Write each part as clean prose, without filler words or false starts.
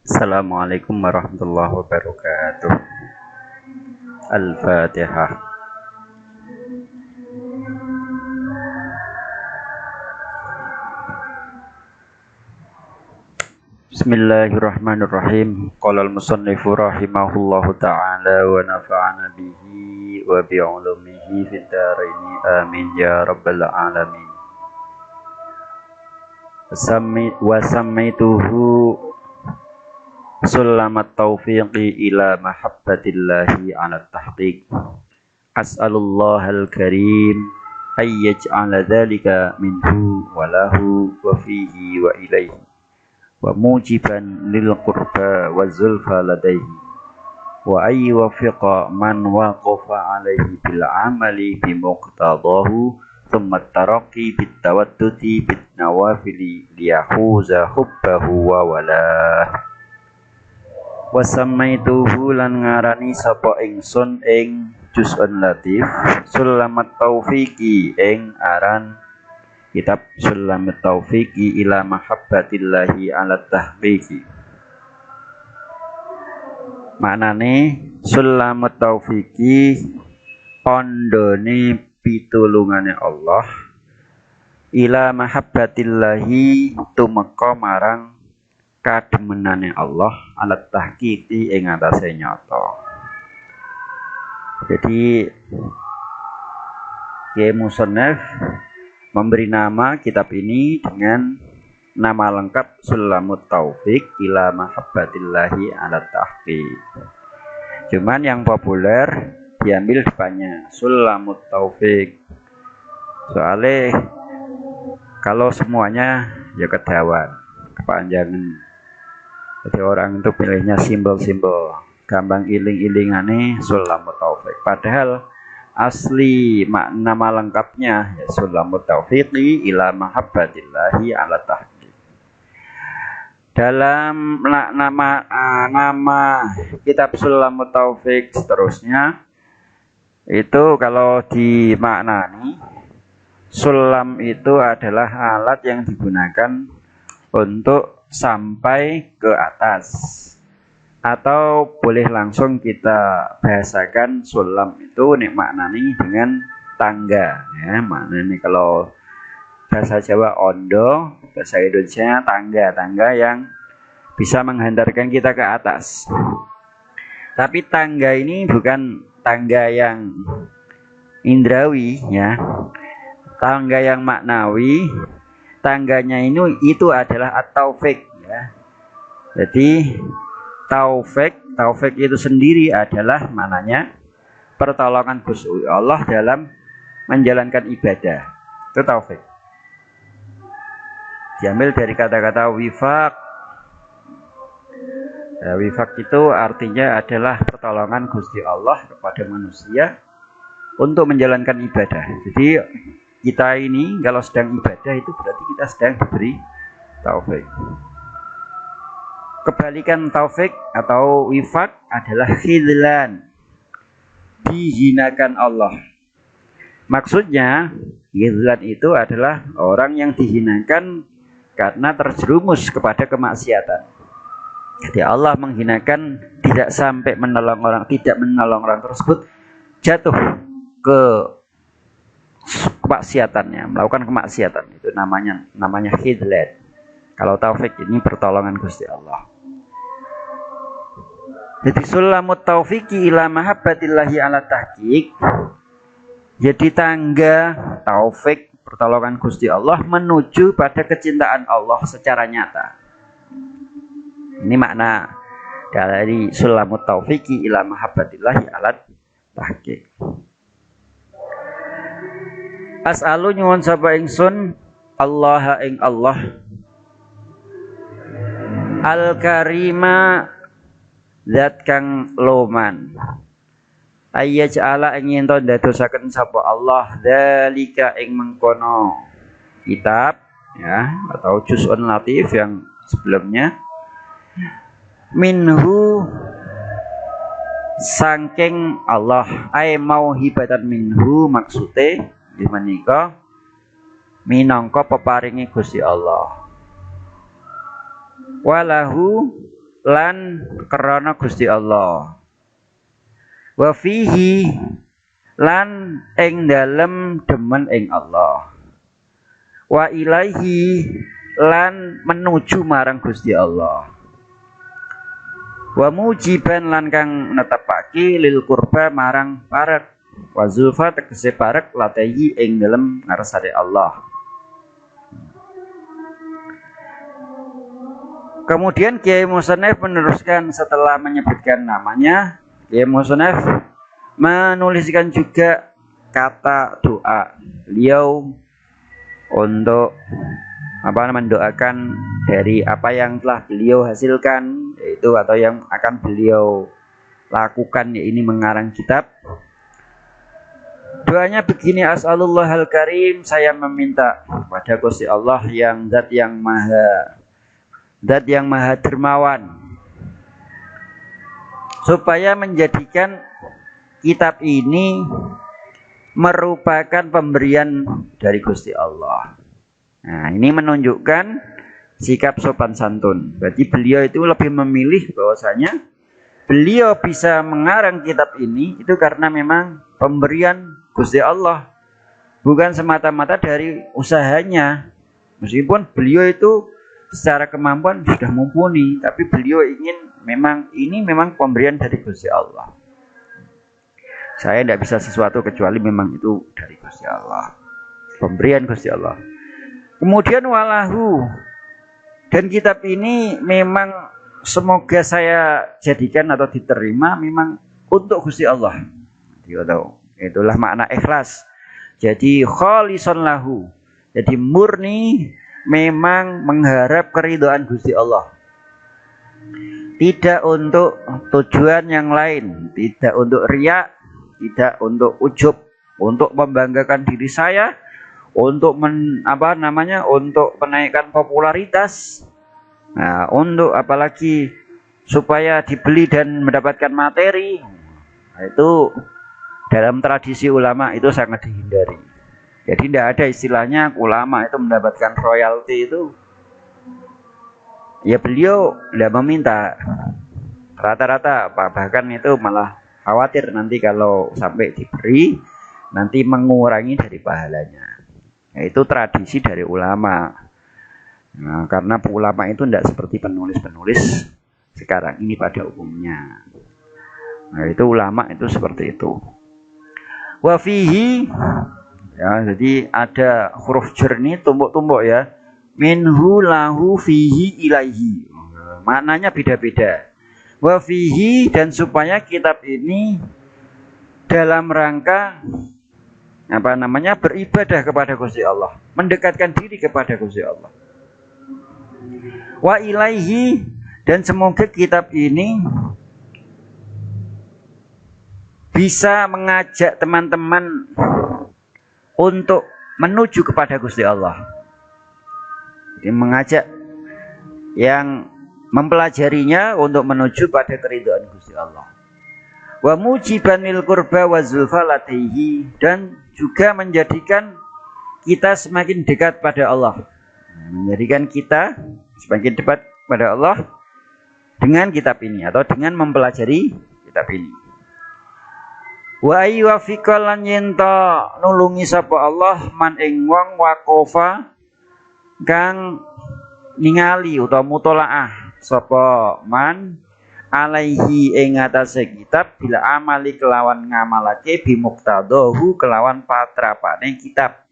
Assalamualaikum warahmatullahi wabarakatuh. Al-Fatihah. Bismillahirrahmanirrahim. Qala al-musannifu rahimahullahu ta'ala wa nafa'ana bihi wa bi'ulumihi fid dharaini amin ya rabbal alamin. Wa sammaituhu Sulamat taufiqi ila mahabbatillahi ala tahqiq. As'alullahal karim ayyaj'ala dhalika minhu wa lahu wa fihi wa ilaihi wa mujiban lil qurba wa zulfa ladaihi wa ayyuwafiqa man waqafa alaihi bil amali bimuqtadahu thumma taraqi bit tawadduti bit nawafili liyahuza hubbahu wa walah. Wasamaituhu lan ngarani sapa ingsun ing juz'un latif Sulamat taufiqi ing aran kitab Sulamat taufiqi ila mahabbatillahi ala tahqiqi. Maknane Sulamat taufiqi pondone pitulungane Allah ila mahabbatillahi tumeka marang kademenane Allah alat tahqiqi ing atase nyata. Jadi Kiai Musannaf memberi nama kitab ini dengan nama lengkap Sulamut Taufiq ila mahabbatillahi alat tahqiq. Cuman yang populer diambil depannya Sulamut Taufiq. Soalnya kalau semuanya ya kedawan, kepanjangan. Jadi orang itu pilihnya simbol-simbol, gampang iling-ilingane Sulamut Taufiq. Padahal asli nama lengkapnya ya Sulamut Taufiqi ila mahabbatillahi ala tahqiq. Dalam nama kitab Sulamut Taufiq seterusnya itu kalau dimaknani, sulam itu adalah alat yang digunakan untuk sampai ke atas, atau boleh langsung kita bahasakan sulam itu nek maknani dengan tangga ya. Maknanya kalau bahasa Jawa ondo, bahasa Indonesia tangga yang bisa menghantarkan kita ke atas. Tapi tangga ini bukan tangga yang indrawi ya, tangga yang maknawi. Tangganya itu adalah at-taufiq ya. Jadi taufik itu sendiri adalah maknanya pertolongan Gusti Allah dalam menjalankan ibadah. Itu taufik. Diambil dari kata-kata wifaq. Ya, wifaq itu artinya adalah pertolongan Gusti Allah kepada manusia untuk menjalankan ibadah. Jadi kita ini kalau sedang ibadah itu berarti kita sedang diberi taufik. Kebalikan taufik atau wifaq adalah khidlan, dihinakan Allah. Maksudnya khidlan itu adalah orang yang dihinakan karena terjerumus kepada kemaksiatan. Jadi Allah menghinakan tidak sampai menolong orang, tidak menolong orang tersebut jatuh ke kemaksiatannya, melakukan kemaksiatan, itu namanya khidlan. Kalau taufik ini pertolongan Gusti Allah. Jadi Sulamut Taufiqi ila mahabbatillahi ala tahqiq. Jadi tangga taufik pertolongan Gusti Allah menuju pada kecintaan Allah secara nyata. Ini makna dari Sulamut Taufiqi ila mahabbatillahi ala tahqiq. As'alu nyuwun sapa ingsun Allah ing Allah Al-Karima zat kang loman ayyaj'ala ing yen to ndadosaken sapa Allah dzalika ing mengkono kitab ya atau juz'un latif yang sebelumnya minhu saking Allah ay mauhibatan minhu maksude menika minangka peparingi Gusti Allah. Walahu lan krana Gusti Allah. Wa fihi lan ing dalem demen ing Allah. Wa ilaihi lan menuju marang Gusti Allah. Wa mujiban lan kang netepake lil qurba marang parek. Wa zulfa tegese parek latehi ing dalem ngarsane Allah. Kemudian Kiai Musonef meneruskan setelah menyebutkan namanya. Kiai Musonef menuliskan juga kata doa beliau untuk mendoakan dari apa yang telah beliau hasilkan, yaitu atau yang akan beliau lakukan, ya ini mengarang kitab. Doanya begini, as'alullahal karim, saya meminta kepada Gusti Allah yang zat yang maha dermawan, supaya menjadikan kitab ini merupakan pemberian dari Gusti Allah. Nah, ini menunjukkan sikap sopan santun. Berarti beliau itu lebih memilih bahwasanya beliau bisa mengarang kitab ini itu karena memang pemberian Gusti Allah, bukan semata-mata dari usahanya. Meskipun beliau itu secara kemampuan sudah mumpuni, tapi beliau ingin ini memang pemberian dari Gusti Allah. Saya tidak bisa sesuatu kecuali memang itu dari Gusti Allah, pemberian Gusti Allah. Kemudian walahu, dan kitab ini memang semoga saya jadikan atau diterima memang untuk Gusti Allah. Itulah makna ikhlas. Jadi kholison lahu, jadi murni memang mengharap keridhaan Gusti Allah, tidak untuk tujuan yang lain, tidak untuk riya, tidak untuk ujub, untuk membanggakan diri saya, untuk untuk menaikkan popularitas, nah, untuk apalagi supaya dibeli dan mendapatkan materi. Nah, itu dalam tradisi ulama itu sangat dihindari. Jadi tidak ada istilahnya ulama itu mendapatkan royalti itu. Ya beliau tidak meminta. Rata-rata bahkan itu malah khawatir nanti kalau sampai diberi nanti mengurangi dari pahalanya. Ya, itu tradisi dari ulama. Nah, karena ulama itu tidak seperti penulis-penulis sekarang ini pada umumnya. Nah, itu ulama itu seperti itu. Wa fihi, ya, jadi ada huruf jernih tumbuk-tumbuk ya. Minhu lahu fihi ilaihi. Maknanya beda-beda. Wa fihi, dan supaya kitab ini dalam rangka beribadah kepada Gusti Allah, mendekatkan diri kepada Gusti Allah. Wa ilaihi, dan semoga kitab ini bisa mengajak teman-teman untuk menuju kepada Gusti Allah. Jadi mengajak yang mempelajarinya untuk menuju pada keridhaan Gusti Allah. Wa mujiban lil qurba wa zulfa lataihi, dan juga menjadikan kita semakin dekat pada Allah. Menjadikan kita semakin dekat pada Allah dengan kitab ini atau dengan mempelajari kitab ini. Wa aywafiqal lan yenta nulungi sapa Allah man ing wong waqafa kang ningali utawa mutolaah sapa man alaihi ing atase kitab bila amali kelawan ngamalake bimuqtadahu kelawan patrapane kitab.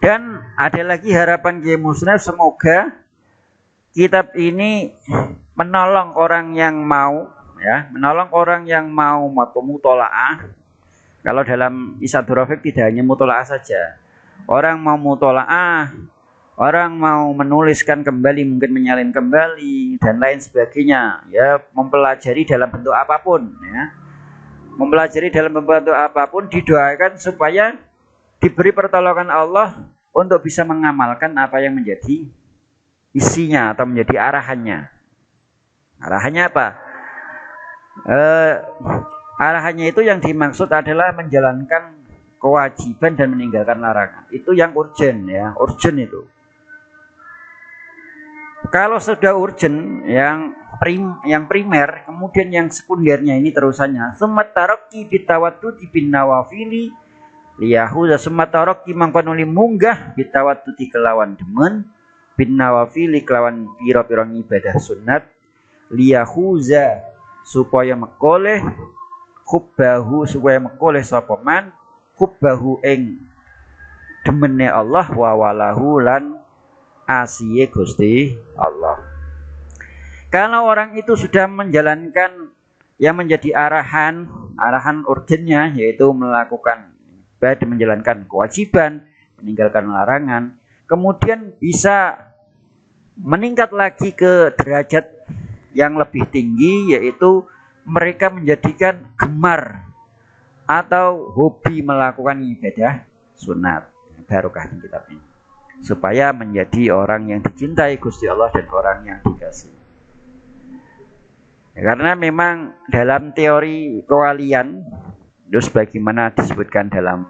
Dan ada lagi harapan Kiai Musnaf, semoga kitab ini menolong orang yang mau mutolaah. Kalau dalam Isadur Rafiq tidak hanya mutolaah saja. Orang mau mutolaah, orang mau menuliskan kembali, mungkin menyalin kembali dan lain sebagainya, ya, mempelajari dalam bentuk apapun, ya. Mempelajari dalam bentuk apapun, didoakan supaya diberi pertolongan Allah untuk bisa mengamalkan apa yang menjadi isinya atau menjadi arahannya. Arahannya apa? Arahannya itu yang dimaksud adalah menjalankan kewajiban dan meninggalkan larangan. Itu yang urgent, ya, urgent itu. Kalau sudah urgent yang primer, kemudian yang sekundernya ini terusannya sumat taraki bitawattuti bin nawafili liyahuza sumat taraki mangkonuli munggah bitawattuti kelawan demen bin nawafili kelawan pira-pira ibadah sunat liyahuza supaya mekoleh hubbahu supaya mekoleh sapa man hubbahu ing demene Allah wa walahu lan asiye Gusti Allah. Kalau orang itu sudah menjalankan yang menjadi arahan urgennya yaitu melakukan ibadah, menjalankan kewajiban, meninggalkan larangan, kemudian bisa meningkat lagi ke derajat yang lebih tinggi yaitu mereka menjadikan gemar atau hobi melakukan ibadah sunat. Barokah kitab ini supaya menjadi orang yang dicintai Gusti Allah dan orang yang dikasihi. Karena memang dalam teori kewalian itu sebagaimana disebutkan dalam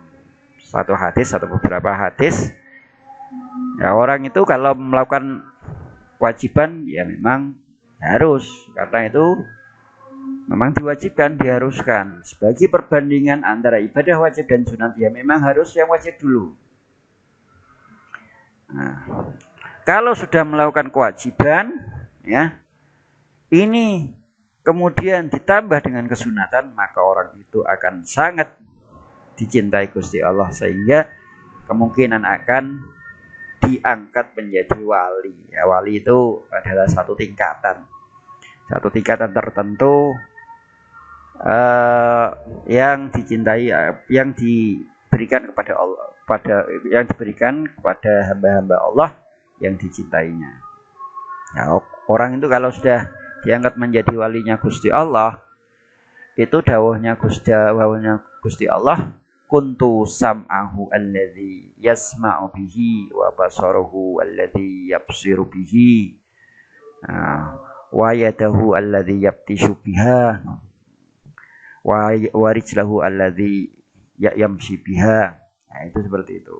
satu hadis atau beberapa hadis, ya orang itu kalau melakukan kewajiban ya memang harus, karena itu memang diwajibkan, diharuskan. Sebagai perbandingan antara ibadah wajib dan sunat ya memang harus yang wajib dulu. Nah, kalau sudah melakukan kewajiban, ya ini kemudian ditambah dengan kesunatan, maka orang itu akan sangat dicintai Gusti Allah sehingga kemungkinan akan diangkat menjadi wali. Ya, wali itu adalah satu tingkatan tertentu yang dicintai, yang diberikan kepada Allah, yang diberikan kepada hamba-hamba Allah yang dicintainya. Nah, orang itu kalau sudah diangkat menjadi walinya Gusti Allah, itu dawuhnya Gusti Allah, kuntu sam'ahu alladzi yasma'u bihi wa basaruhu alladzi yabsiru bihi wa yadahu alladzi yabtishu biha wa rijlahu alladzi yamshi biha. Nah, itu seperti itu.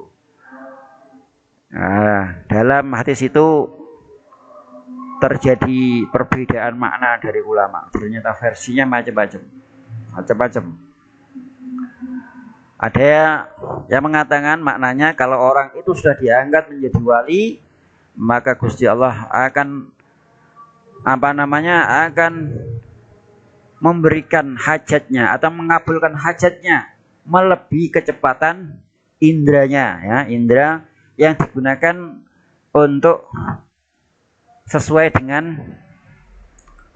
Nah, dalam hadis itu terjadi perbedaan makna dari ulama. Ternyata versinya macam-macam. Ada yang mengatakan maknanya kalau orang itu sudah diangkat menjadi wali, maka Gusti Allah akan akan memberikan hajatnya atau mengabulkan hajatnya melebihi kecepatan indranya, ya, indra yang digunakan untuk sesuai dengan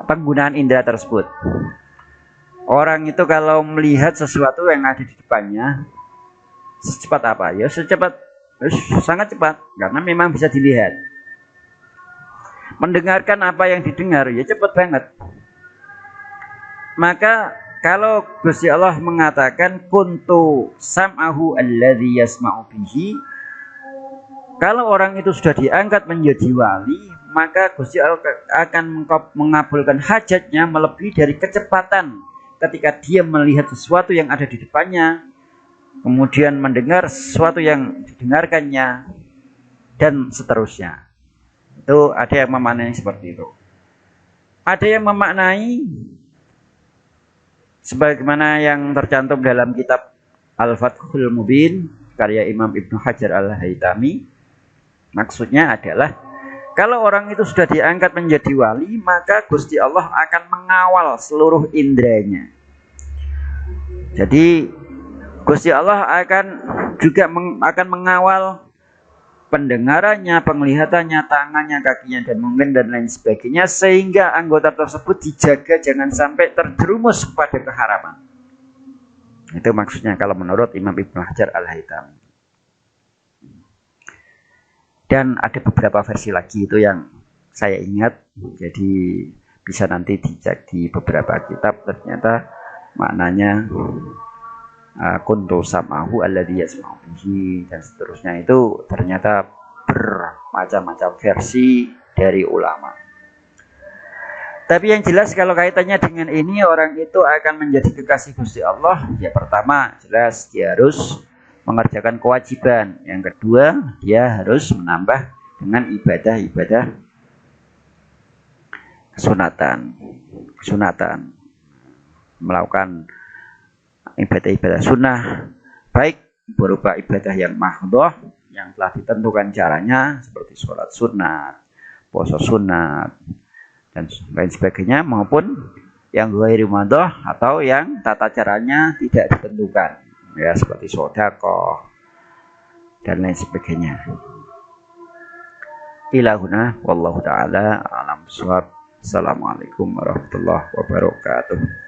penggunaan indra tersebut. Orang itu kalau melihat sesuatu yang ada di depannya, secepat apa? Ya sangat cepat, karena memang bisa dilihat. Mendengarkan apa yang didengar, ya cepat banget. Maka kalau Gusti Allah mengatakan kuntu sam'ahu alladzi yasma'u bihi, kalau orang itu sudah diangkat menjadi wali, maka Gusti Allah akan mengabulkan hajatnya melebihi dari kecepatan ketika dia melihat sesuatu yang ada di depannya, kemudian mendengar sesuatu yang didengarkannya, dan seterusnya. Itu ada yang memaknai seperti itu. Ada yang memaknai sebagaimana yang tercantum dalam kitab Al-Fathul Mubin karya Imam Ibnu Hajar Al-Haytami. Maksudnya adalah kalau orang itu sudah diangkat menjadi wali, maka Gusti Allah akan mengawal seluruh indranya. Jadi Gusti Allah akan juga akan mengawal pendengarannya, penglihatannya, tangannya, kakinya, dan mungkin dan lain sebagainya, sehingga anggota tersebut dijaga jangan sampai terjerumus pada keharaman. Itu maksudnya kalau menurut Imam Ibnu Hajar Al-Haytami. Dan ada beberapa versi lagi itu yang saya ingat, jadi bisa nanti dicek di beberapa kitab. Ternyata maknanya kuntu sam'ahu alladzi yasma'u bihi dan seterusnya, itu ternyata bermacam-macam versi dari ulama. Tapi yang jelas kalau kaitannya dengan ini, orang itu akan menjadi kekasih Gusti Allah. Ya, pertama jelas dia harus mengerjakan kewajiban. Yang kedua, dia harus menambah dengan ibadah-ibadah sunatan melakukan ibadah-ibadah sunnah, baik berupa ibadah yang mahdhah yang telah ditentukan caranya seperti sholat sunat, puasa sunat dan lain sebagainya, maupun yang ghairu mahdhah atau yang tata caranya tidak ditentukan, ya seperti sedekah dan lain sebagainya. Ilahuna wallahu taala alam bissawab. Assalamualaikum warahmatullahi wabarakatuh.